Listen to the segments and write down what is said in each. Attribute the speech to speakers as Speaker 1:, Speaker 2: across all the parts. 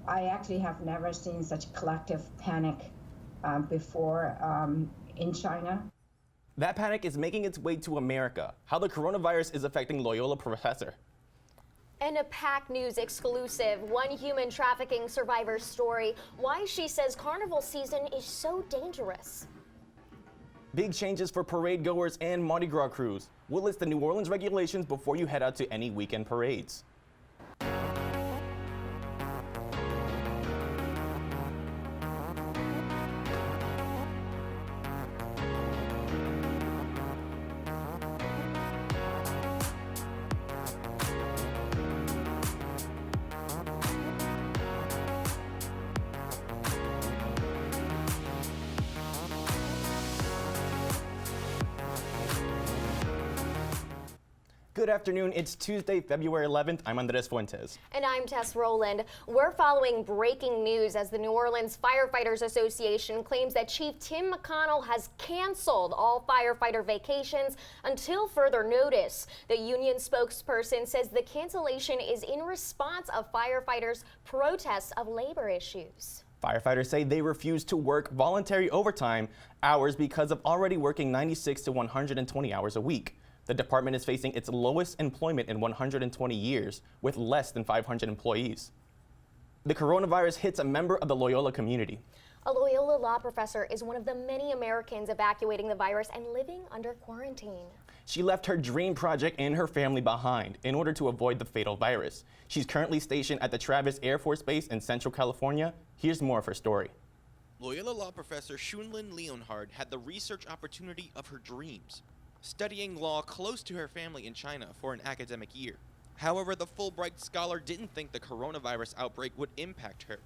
Speaker 1: I actually have never seen such collective panic before in China.
Speaker 2: That panic is making its way to America. How the coronavirus is affecting Loyola professor.
Speaker 3: And a PAC News exclusive, one human trafficking survivor's story, why she says carnival season is so dangerous.
Speaker 2: Big changes for parade goers and Mardi Gras crews. We'll list the New Orleans regulations before you head out to any weekend parades. Good afternoon. It's Tuesday, February 11th. I'm Andres Fuentes.
Speaker 3: And I'm Tess Rowland. We're following breaking news as the New Orleans Firefighters Association claims that Chief Tim McConnell has canceled all firefighter vacations until further notice. The union spokesperson says the cancellation is in response of firefighters' protests of labor issues.
Speaker 2: Firefighters say they refuse to work voluntary overtime hours because of already working 96 to 120 hours a week. The department is facing its lowest employment in 120 years, with less than 500 employees. The coronavirus hits a member of the Loyola community.
Speaker 3: A Loyola law professor is one of the many Americans evacuating the virus and living under quarantine.
Speaker 2: She left her dream project and her family behind in order to avoid the fatal virus. She's currently stationed at the Travis Air Force Base in Central California. Here's more of her story.
Speaker 4: Loyola law professor Shunlin Leonhard had the research opportunity of her dreams, studying law close to her family in China for an academic year. However, the Fulbright scholar didn't think the coronavirus outbreak would impact her,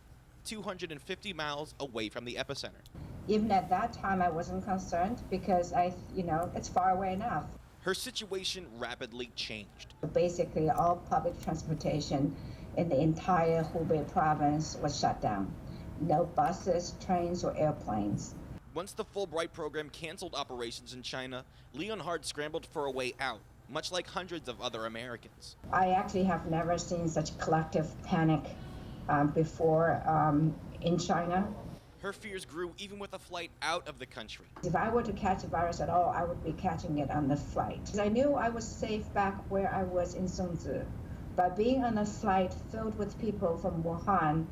Speaker 4: 250 miles away from the epicenter.
Speaker 1: Even at that time, I wasn't concerned because it's far away enough.
Speaker 4: Her situation rapidly changed.
Speaker 1: Basically, all public transportation in the entire Hubei province was shut down. No buses, trains, or airplanes.
Speaker 4: Once the Fulbright program canceled operations in China, Leonhard scrambled for a way out, much like hundreds of other Americans.
Speaker 1: I actually have never seen such collective panic before in China.
Speaker 4: Her fears grew even with a flight out of the country.
Speaker 1: If I were to catch a virus at all, I would be catching it on the flight. I knew I was safe back where I was in Songzhi, but being on a flight filled with people from Wuhan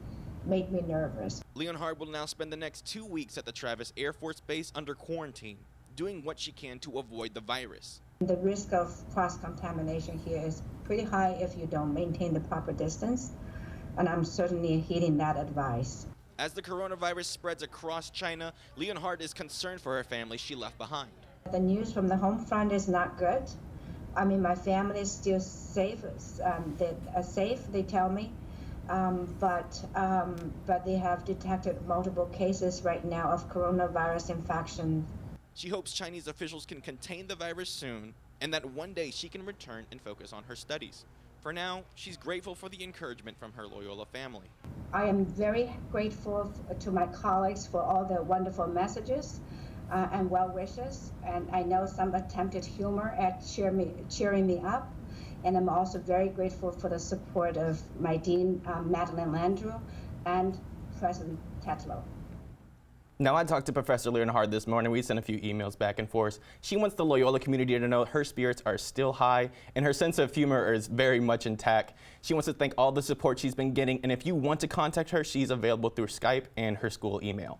Speaker 1: made me nervous.
Speaker 4: Leonhard will now spend the next 2 weeks at the Travis Air Force Base under quarantine, doing what she can to avoid the virus.
Speaker 1: The risk of cross-contamination here is pretty high if you don't maintain the proper distance, and I'm certainly heeding that advice.
Speaker 4: As the coronavirus spreads across China, Leonhard is concerned for her family she left behind.
Speaker 1: The news from the home front is not good. I mean, my family is still safe. They tell me. But they have detected multiple cases right now of coronavirus infection.
Speaker 4: She hopes Chinese officials can contain the virus soon and that one day she can return and focus on her studies. For now, she's grateful for the encouragement from her Loyola family.
Speaker 1: I am very grateful to my colleagues for all their wonderful messages and well wishes, and I know some attempted humor at cheering me up. And I'm also very grateful for the support of my dean, Madeline Landrew, and President Tetlow.
Speaker 2: Now, I talked to Professor Leonhard this morning. We sent a few emails back and forth. She wants the Loyola community to know her spirits are still high and her sense of humor is very much intact. She wants to thank all the support she's been getting, and if you want to contact her, she's available through Skype and her school email.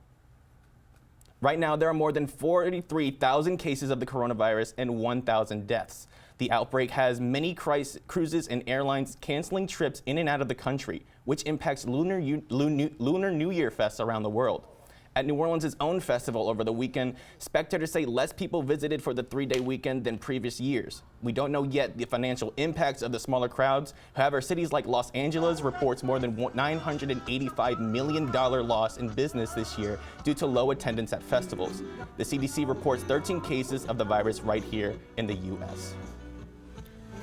Speaker 2: Right now, there are more than 43,000 cases of the coronavirus and 1,000 deaths. The outbreak has many cruises and airlines canceling trips in and out of the country, which impacts Lunar New Year fests around the world. At New Orleans' own festival over the weekend, spectators say less people visited for the 3-day weekend than previous years. We don't know yet the financial impacts of the smaller crowds. However, cities like Los Angeles reports more than $985 million loss in business this year due to low attendance at festivals. The CDC reports 13 cases of the virus right here in the U.S.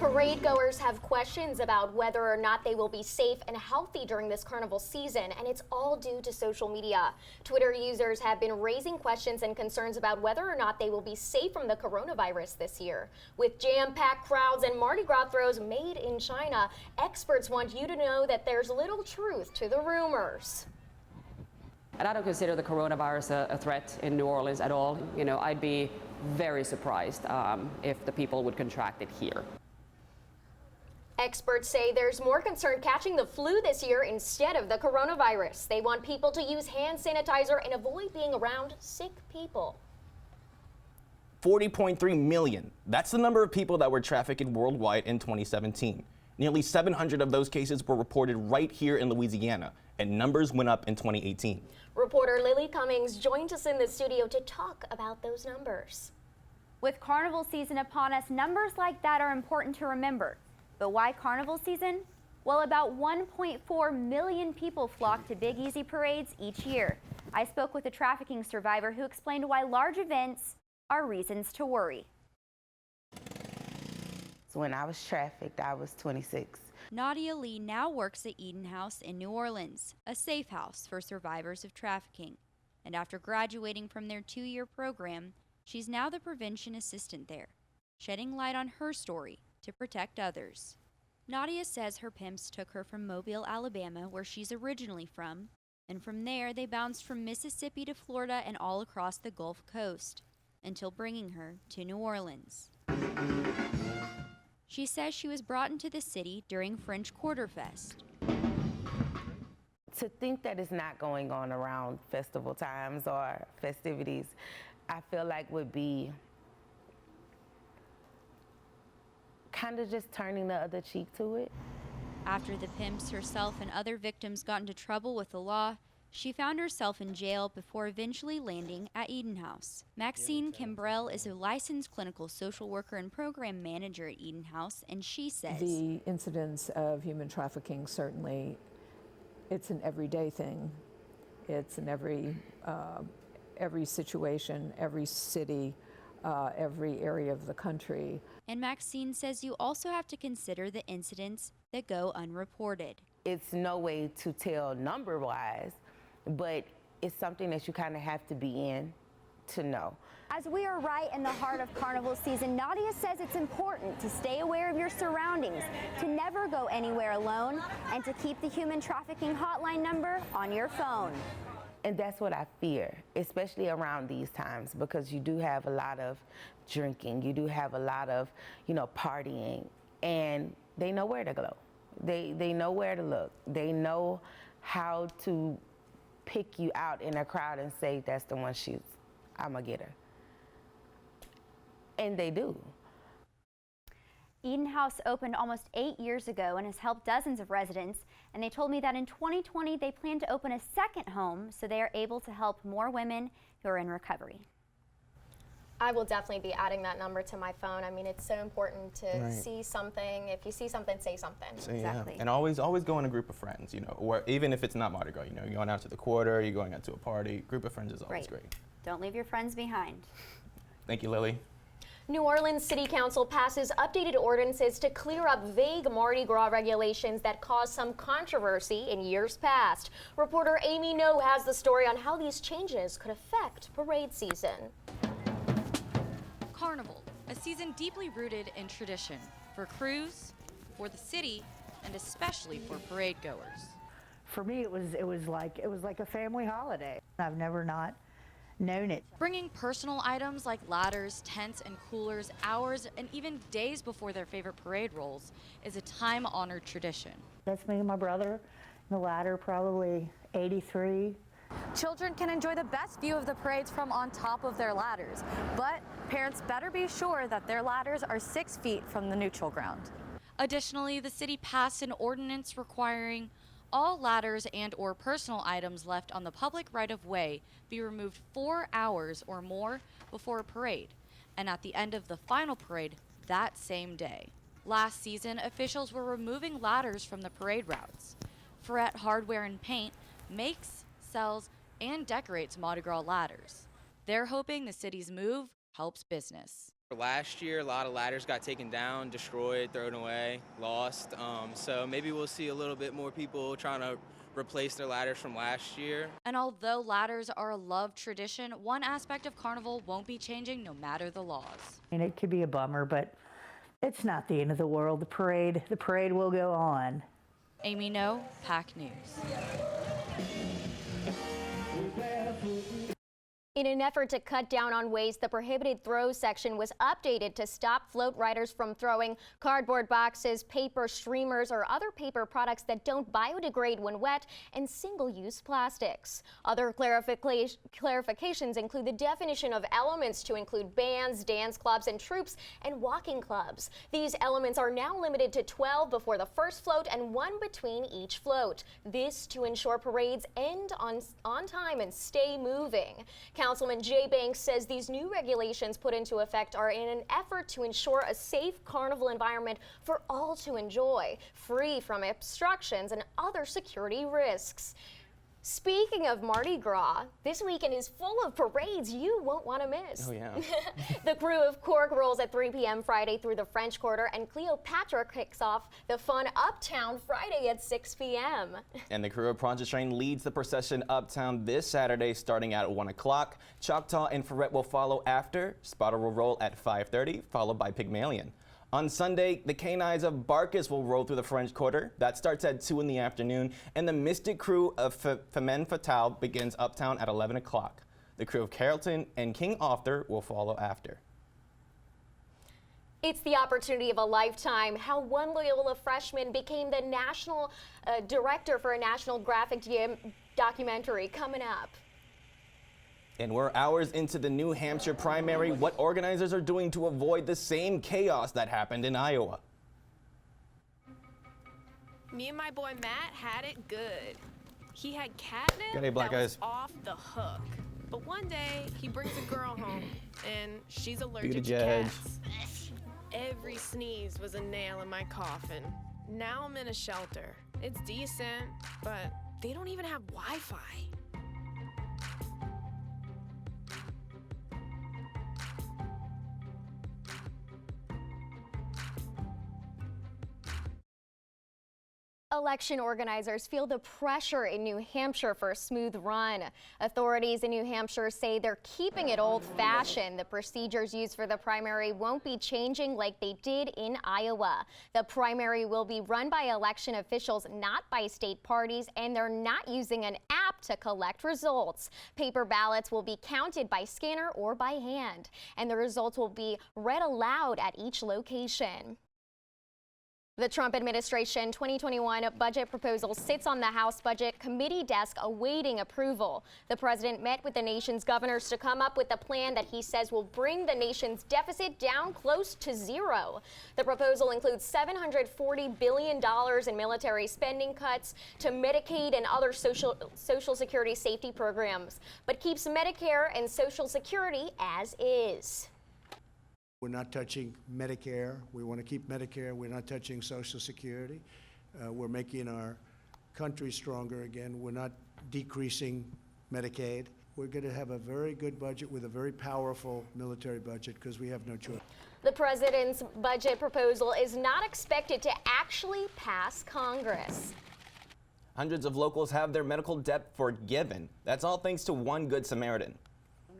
Speaker 3: Parade goers have questions about whether or not they will be safe and healthy during this carnival season, and it's all due to social media. Twitter users have been raising questions and concerns about whether or not they will be safe from the coronavirus this year. With jam-packed crowds and Mardi Gras throws made in China, experts want you to know that there's little truth to the rumors.
Speaker 5: And I don't consider the coronavirus a threat in New Orleans at all. You know, I'd be very surprised if the people would contract it here.
Speaker 3: Experts say there's more concern catching the flu this year instead of the coronavirus. They want people to use hand sanitizer and avoid being around sick people.
Speaker 2: 40.3 million. That's the number of people that were trafficked worldwide in 2017. Nearly 700 of those cases were reported right here in Louisiana, and numbers went up in 2018.
Speaker 3: Reporter Lily Cummings joined us in the studio to talk about those numbers.
Speaker 6: With carnival season upon us, numbers like that are important to remember. But why carnival season? Well, about 1.4 million people flock to Big Easy parades each year. I spoke with a trafficking survivor who explained why large events are reasons to worry.
Speaker 7: So when I was trafficked, I was 26.
Speaker 8: Nadia Lee now works at Eden House in New Orleans, a safe house for survivors of trafficking. And after graduating from their 2-year program, she's now the prevention assistant there, shedding light on her story to protect others. Nadia says her pimps took her from Mobile, Alabama, where she's originally from, and from there they bounced from Mississippi to Florida and all across the Gulf Coast, until bringing her to New Orleans. She says she was brought into the city during French Quarterfest.
Speaker 7: To think that it's not going on around festival times or festivities, I feel like would be kind of just turning the other cheek to it.
Speaker 8: After the pimps herself and other victims got into trouble with the law, she found herself in jail before eventually landing at Eden House. Maxine Kimbrell is a licensed clinical social worker and program manager at Eden House, and she says,
Speaker 9: the incidence of human trafficking, certainly, it's an everyday thing. It's in every situation, every city, every area of the country.
Speaker 8: And Maxine says you also have to consider the incidents that go unreported.
Speaker 7: It's no way to tell number-wise, but it's something that you kind of have to be in to know.
Speaker 6: As we are right in the heart of carnival season, Nadia says it's important to stay aware of your surroundings, to never go anywhere alone, and to keep the human trafficking hotline number on your phone.
Speaker 7: And that's what I fear, especially around these times, because you do have a lot of drinking, you do have a lot of, partying, and they know where to go. They know where to look. They know how to pick you out in a crowd and say, that's the one I'm gonna get her. And they do.
Speaker 6: Eden House opened almost 8 years ago and has helped dozens of residents. And they told me that in 2020, they plan to open a second home so they are able to help more women who are in recovery.
Speaker 3: I will definitely be adding that number to my phone. I mean, it's so important to see something. If you see something, say something.
Speaker 6: Exactly.
Speaker 2: Yeah. And always go in a group of friends, or even if it's not Mardi Gras, you're going out to the quarter, you're going out to a party. Group of friends is always great.
Speaker 6: Don't leave your friends behind.
Speaker 2: Thank you, Lily.
Speaker 3: New Orleans City Council passes updated ordinances to clear up vague Mardi Gras regulations that caused some controversy in years past. Reporter Amy No has the story on how these changes could affect parade season.
Speaker 10: Carnival, a season deeply rooted in tradition for crews, for the city, and especially for parade goers.
Speaker 11: For me, it was like a family holiday. I've never not known it.
Speaker 10: Bringing personal items like ladders, tents, and coolers hours and even days before their favorite parade rolls is a time-honored tradition.
Speaker 11: That's me and my brother. The ladder, probably 83.
Speaker 12: Children can enjoy the best view of the parades from on top of their ladders, but parents better be sure that their ladders are 6 feet from the neutral ground.
Speaker 10: Additionally, the city passed an ordinance requiring all ladders and/or personal items left on the public right-of-way be removed 4 hours or more before a parade, and at the end of the final parade that same day. Last season, officials were removing ladders from the parade routes. Ferret Hardware and Paint makes, sells, and decorates Mardi Gras ladders. They're hoping the city's move helps business.
Speaker 13: Last year, a lot of ladders got taken down, destroyed, thrown away, lost. So maybe we'll see a little bit more people trying to replace their ladders from last year.
Speaker 10: And although ladders are a loved tradition, one aspect of Carnival won't be changing no matter the laws.
Speaker 11: I mean, it could be a bummer, but it's not the end of the world. The parade will go on.
Speaker 10: Amy No, PAC News.
Speaker 3: In an effort to cut down on waste, the prohibited throw section was updated to stop float riders from throwing cardboard boxes, paper streamers, or other paper products that don't biodegrade when wet, and single-use plastics. Other clarifications include the definition of elements to include bands, dance clubs, and troops, and walking clubs. These elements are now limited to 12 before the first float and 1 between each float. This to ensure parades end on time and stay moving. Councilman Jay Banks says these new regulations put into effect are in an effort to ensure a safe carnival environment for all to enjoy, free from obstructions and other security risks. Speaking of Mardi Gras, this weekend is full of parades you won't want to miss.
Speaker 2: Oh, yeah.
Speaker 3: The crew of Cork rolls at 3 p.m. Friday through the French Quarter, and Cleopatra kicks off the fun Uptown Friday at 6 p.m.
Speaker 2: And the crew of Pontchartrain leads the procession uptown this Saturday starting at 1 o'clock. Choctaw and Ferret will follow after. Spotter will roll at 5:30, followed by Pygmalion. On Sunday, the Canines of Barkus will roll through the French Quarter. That starts at 2 in the afternoon, and the Mystic Crew of Femme Fatale begins uptown at 11 o'clock. The crew of Carrollton and King Arthur will follow after.
Speaker 3: It's the opportunity of a lifetime. How one Loyola freshman became the national director for a National Graphic documentary coming up.
Speaker 2: And we're hours into the New Hampshire primary. What organizers are doing to avoid the same chaos that happened in Iowa.
Speaker 14: Me and my boy Matt had it good. He had catnip
Speaker 2: G'day, black
Speaker 14: that
Speaker 2: guys.
Speaker 14: was off the hook. But one day, he brings a girl home, and she's allergic to
Speaker 2: judge.
Speaker 14: cats. Every sneeze was a nail in my coffin. Now I'm in a shelter. It's decent, but they don't even have Wi-Fi.
Speaker 3: Election organizers feel the pressure in New Hampshire for a smooth run. Authorities in New Hampshire say they're keeping it old-fashioned. The procedures used for the primary won't be changing like they did in Iowa. The primary will be run by election officials, not by state parties, and they're not using an app to collect results. Paper ballots will be counted by scanner or by hand, and the results will be read aloud at each location. The Trump administration 2021 budget proposal sits on the House Budget Committee desk awaiting approval. The president met with the nation's governors to come up with a plan that he says will bring the nation's deficit down close to zero. The proposal includes $740 billion in military spending cuts to Medicaid and other Social Security safety programs, but keeps Medicare and Social Security as is.
Speaker 15: We're not touching Medicare. We want to keep Medicare. We're not touching Social Security. We're making our country stronger again. We're not decreasing Medicaid. We're going to have a very good budget with a very powerful military budget because we have no choice.
Speaker 3: The president's budget proposal is not expected to actually pass Congress.
Speaker 2: Hundreds of locals have their medical debt forgiven. That's all thanks to one Good Samaritan.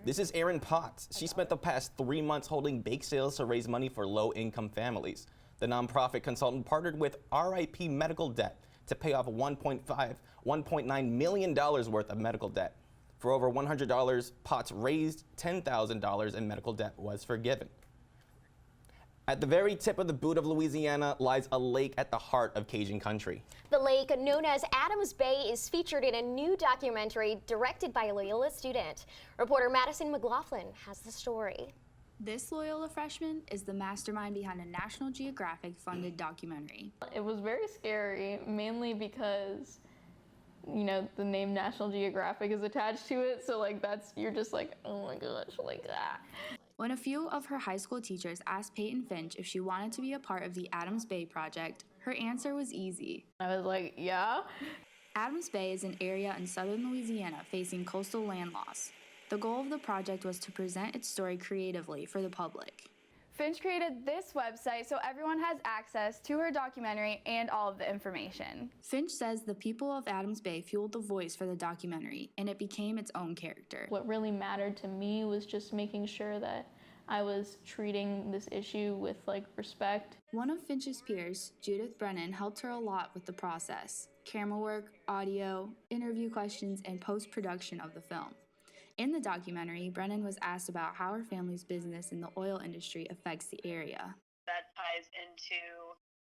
Speaker 2: This is Erin Potts. She spent the past 3 months holding bake sales to raise money for low-income families. The nonprofit consultant partnered with RIP Medical Debt to pay off $1.9 million worth of medical debt. For over $100, Potts raised $10,000 in medical debt was forgiven. At the very tip of the boot of Louisiana lies a lake at the heart of Cajun country.
Speaker 3: The lake, known as Adams Bay, is featured in a new documentary directed by a Loyola student. Reporter Madison McLaughlin has the story.
Speaker 16: This Loyola freshman is the mastermind behind a National Geographic-funded documentary.
Speaker 17: It was very scary, mainly because, you know, the name National Geographic is attached to it, so you're just like, oh my gosh, like that.
Speaker 16: When a few of her high school teachers asked Peyton Finch if she wanted to be a part of the Adams Bay project, her answer was easy.
Speaker 17: I was like, yeah.
Speaker 16: Adams Bay is an area in southern Louisiana facing coastal land loss. The goal of the project was to present its story creatively for the public.
Speaker 18: Finch created this website so everyone has access to her documentary and all of the information.
Speaker 16: Finch says the people of Adams Bay fueled the voice for the documentary, and it became its own character.
Speaker 17: What really mattered to me was just making sure that I was treating this issue with respect.
Speaker 16: One of Finch's peers, Judith Brennan, helped her a lot with the process: camera work, audio, interview questions, and post-production of the film. In the documentary, Brennan was asked about how her family's business in the oil industry affects the area.
Speaker 19: That ties into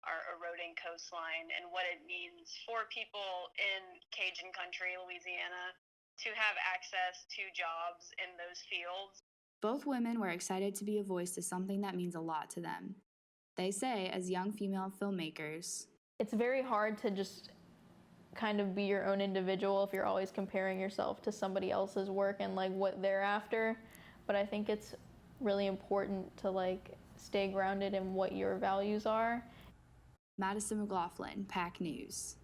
Speaker 19: our eroding coastline and what it means for people in Cajun country, Louisiana, to have access to jobs in those fields.
Speaker 16: Both women were excited to be a voice to something that means a lot to them. They say, as young female filmmakers,
Speaker 17: it's very hard to just kind of be your own individual if you're always comparing yourself to somebody else's work and what they're after. But I think it's really important to stay grounded in what your values are.
Speaker 16: Madison McLaughlin, PAC News.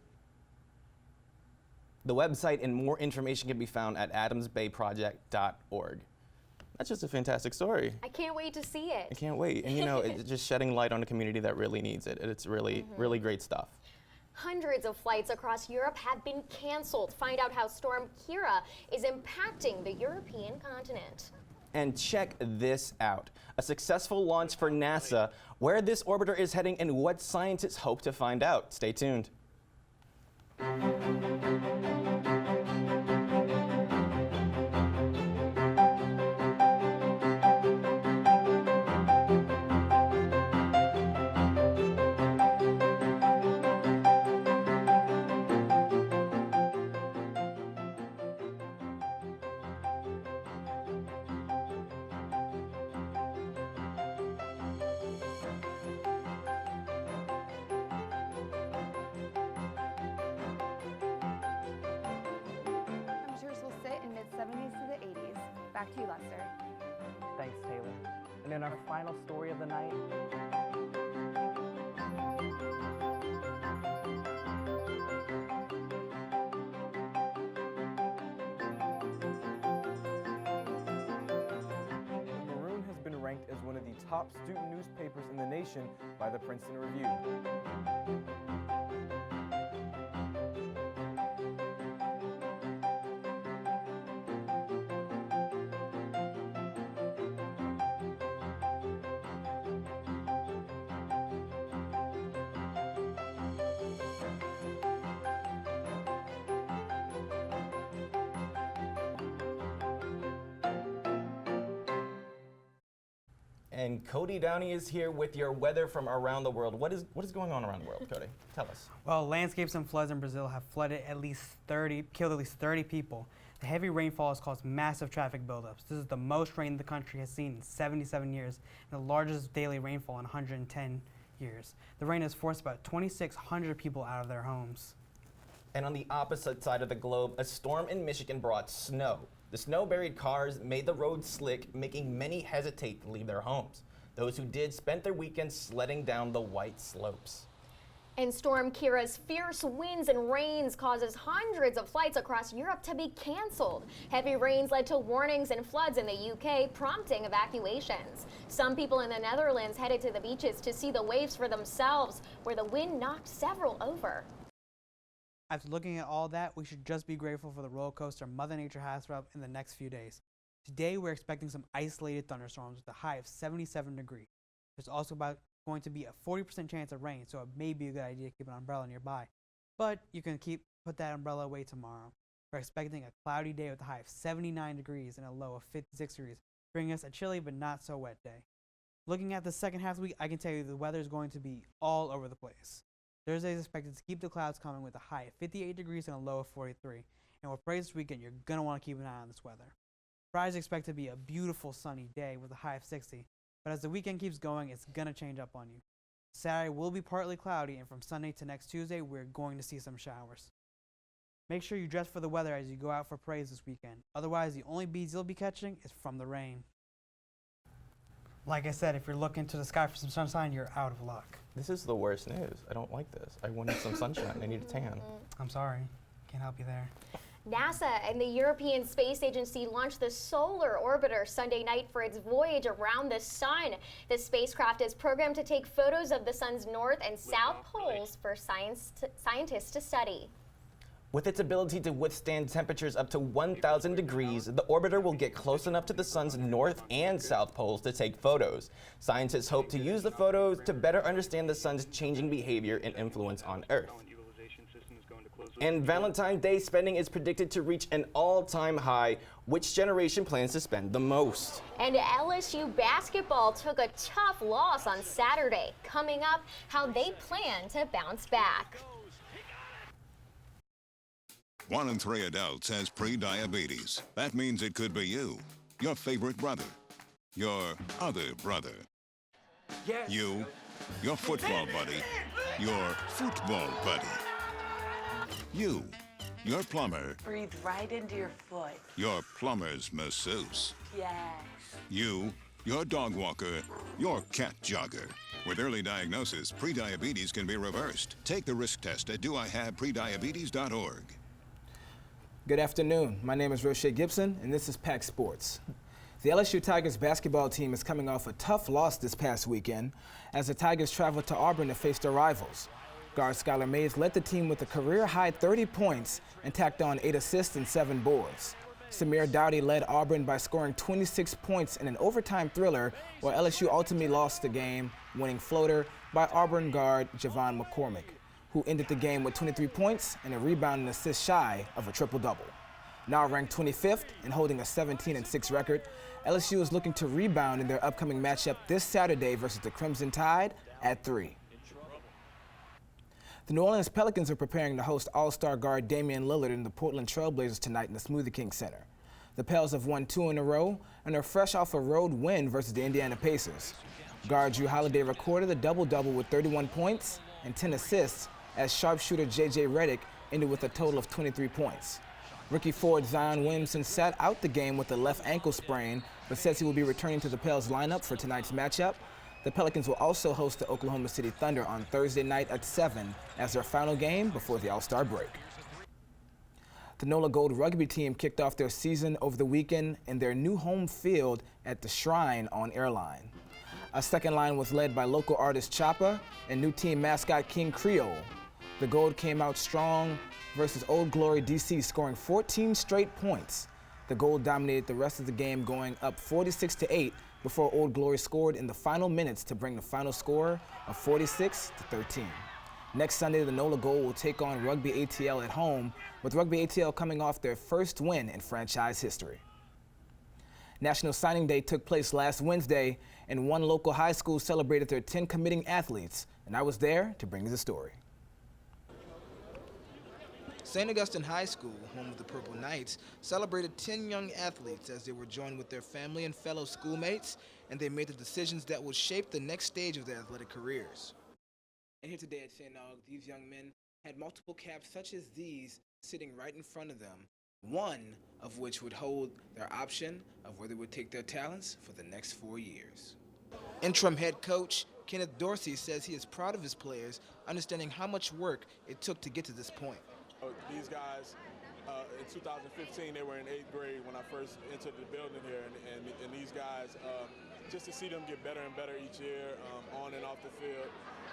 Speaker 2: The website and more information can be found at adamsbayproject.org. That's just a fantastic story.
Speaker 3: I can't wait to see it.
Speaker 2: I can't wait. And it's just shedding light on a community that really needs it. It's really, really great stuff.
Speaker 3: Hundreds of flights across Europe have been canceled. Find out how Storm Kira is impacting the European continent.
Speaker 2: And check this out. A successful launch for NASA, where this orbiter is heading and what scientists hope to find out. Stay tuned.
Speaker 6: Back to you, Lester.
Speaker 20: Thanks, Taylor. And in our final story of the night,
Speaker 21: The Maroon has been ranked as one of the top student newspapers in the nation by the Princeton Review.
Speaker 2: And Cody Downey is here with your weather from around the world. What is going on around the world, Cody? Tell us.
Speaker 22: Well, landscapes and floods in Brazil have killed at least 30 people. The heavy rainfall has caused massive traffic buildups. This is the most rain the country has seen in 77 years and the largest daily rainfall in 110 years. The rain has forced about 2,600 people out of their homes.
Speaker 2: And on the opposite side of the globe, a storm in Michigan brought snow. The snow-buried cars made the road slick, making many hesitate to leave their homes. Those who did spent their weekends sledding down the white slopes.
Speaker 3: And Storm Kira's fierce winds and rains causes hundreds of flights across Europe to be canceled. Heavy rains led to warnings and floods in the UK, prompting evacuations. Some people in the Netherlands headed to the beaches to see the waves for themselves, where the wind knocked several over.
Speaker 22: After looking at all that, we should just be grateful for the roller coaster Mother Nature has for us in the next few days. Today, we're expecting some isolated thunderstorms with a high of 77 degrees. There's also going to be a 40% chance of rain, so it may be a good idea to keep an umbrella nearby. But you can put that umbrella away tomorrow. We're expecting a cloudy day with a high of 79 degrees and a low of 56 degrees, bringing us a chilly but not so wet day. Looking at the second half of the week, I can tell you the weather is going to be all over the place. Thursday is expected to keep the clouds coming with a high of 58 degrees and a low of 43. And with parades this weekend, you're going to want to keep an eye on this weather. Friday is expected to be a beautiful sunny day with a high of 60. But as the weekend keeps going, it's going to change up on you. Saturday will be partly cloudy, and from Sunday to next Tuesday, we're going to see some showers. Make sure you dress for the weather as you go out for parades this weekend. Otherwise, the only beads you'll be catching is from the rain. Like I said, if you're looking to the sky for some sunshine, you're out of luck.
Speaker 2: This is the worst news. I don't like this. I wanted some sunshine. I need a tan.
Speaker 22: I'm sorry. Can't help you there.
Speaker 3: NASA and the European Space Agency launched the Solar Orbiter Sunday night for its voyage around the sun. The spacecraft is programmed to take photos of the sun's north and south poles for scientists to study.
Speaker 2: With its ability to withstand temperatures up to 1,000 degrees, the orbiter will get close enough to the sun's north and south poles to take photos. Scientists hope to use the photos to better understand the sun's changing behavior and influence on Earth. And Valentine's Day spending is predicted to reach an all-time high. Which generation plans to spend the most?
Speaker 3: And LSU Basketball took a tough loss on Saturday. Coming up, how they plan to bounce back.
Speaker 1: 1 in 3 adults has pre-diabetes. That means it could be you, your favorite brother, your other brother, you, your football buddy, your football buddy, you, your plumber,
Speaker 4: Breathe right into your foot.
Speaker 1: your plumber's masseuse,
Speaker 4: Yes.
Speaker 1: you, your dog walker, your cat jogger. With early diagnosis, pre-diabetes can be reversed. Take the risk test at doihaveprediabetes.org.
Speaker 23: Good afternoon. My name is Roche Gibson, and this is PAC Sports. The LSU Tigers basketball team is coming off a tough loss this past weekend as the Tigers traveled to Auburn to face their rivals. Guard Skylar Mays led the team with a career-high 30 points and tacked on 8 assists and 7 boards. Samir Dowdy led Auburn by scoring 26 points in an overtime thriller, while LSU ultimately lost the game, winning floater by Auburn guard Javon McCormick, who ended the game with 23 points and a rebound and assist shy of a triple-double. Now ranked 25th and holding a 17-6 record, LSU is looking to rebound in their upcoming matchup this Saturday versus the Crimson Tide at 3. The New Orleans Pelicans are preparing to host All-Star guard Damian Lillard and the Portland Trail Blazers tonight in the Smoothie King Center. The Pels have won 2 in a row and are fresh off a road win versus the Indiana Pacers. Guard Drew Holiday recorded a double-double with 31 points and 10 assists as sharpshooter J.J. Redick ended with a total of 23 points. Rookie forward Zion Williamson sat out the game with a left ankle sprain, but says he will be returning to the Pels lineup for tonight's matchup. The Pelicans will also host the Oklahoma City Thunder on Thursday night at 7 as their final game before the All-Star break. The NOLA Gold rugby team kicked off their season over the weekend in their new home field at the Shrine on Airline. A second line was led by local artist Choppa and new team mascot King Creole. The Gold came out strong versus Old Glory DC, scoring 14 straight points. The Gold dominated the rest of the game, going up 46-8 before Old Glory scored in the final minutes to bring the final score of 46-13. Next Sunday, the NOLA Gold will take on Rugby ATL at home, with Rugby ATL coming off their first win in franchise history. National Signing Day took place last Wednesday, and one local high school celebrated their 10 committing athletes, and I was there to bring you the story.
Speaker 24: St. Augustine High School, home of the Purple Knights, celebrated 10 young athletes as they were joined with their family and fellow schoolmates, and they made the decisions that will shape the next stage of their athletic careers. And here today at St. Aug, these young men had multiple caps such as these sitting right in front of them, one of which would hold their option of where they would take their talents for the next 4 years. Interim head coach Kenneth Dorsey says he is proud of his players, understanding how much work it took to get to this point.
Speaker 25: These guys, in 2015, they were in 8th grade when I first entered the building here, and these guys, just to see them get better and better each year, on and off the field,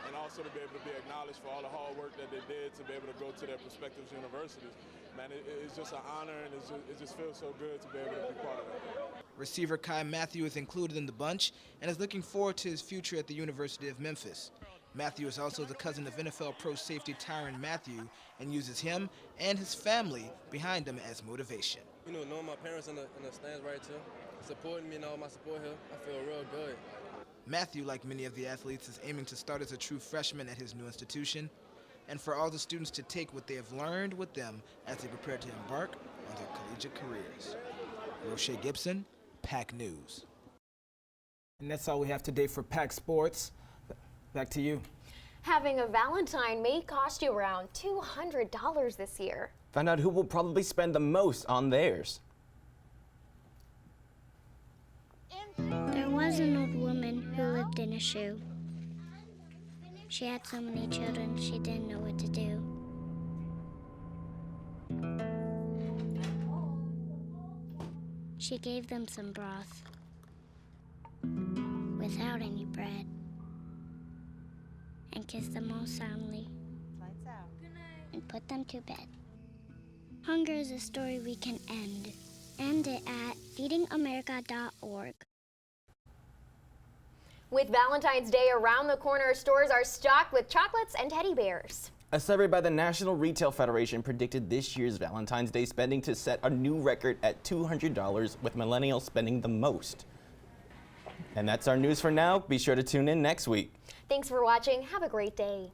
Speaker 25: and also to be able to be acknowledged for all the hard work that they did to be able to go to their prospective universities. Man, it's just an honor, and it just feels so good to be able to be part of that.
Speaker 24: Receiver Kai Matthew is included in the bunch and is looking forward to his future at the University of Memphis. Matthew is also the cousin of NFL pro safety Tyrann Mathieu and uses him and his family behind him as motivation.
Speaker 26: You know, knowing my parents in the stands right too, supporting me and all my support here, I feel real good.
Speaker 24: Matthew, like many of the athletes, is aiming to start as a true freshman at his new institution, and for all the students to take what they have learned with them as they prepare to embark on their collegiate careers. Roche Gibson, PAC News.
Speaker 23: And that's all we have today for PAC Sports. Back to you.
Speaker 3: Having a Valentine may cost you around $200 this year.
Speaker 2: Find out who will probably spend the most on theirs.
Speaker 27: There was an old woman who lived in a shoe. She had so many children, she didn't know what to do. She gave them some broth without any bread and kissed them all soundly and put them to bed. Hunger is a story we can end. End it at feedingamerica.org.
Speaker 3: With Valentine's Day around the corner, stores are stocked with chocolates and teddy bears.
Speaker 2: A survey by the National Retail Federation predicted this year's Valentine's Day spending to set a new record at $200, with millennials spending the most. And that's our news for now. Be sure to tune in next week.
Speaker 3: Thanks for watching. Have a great day.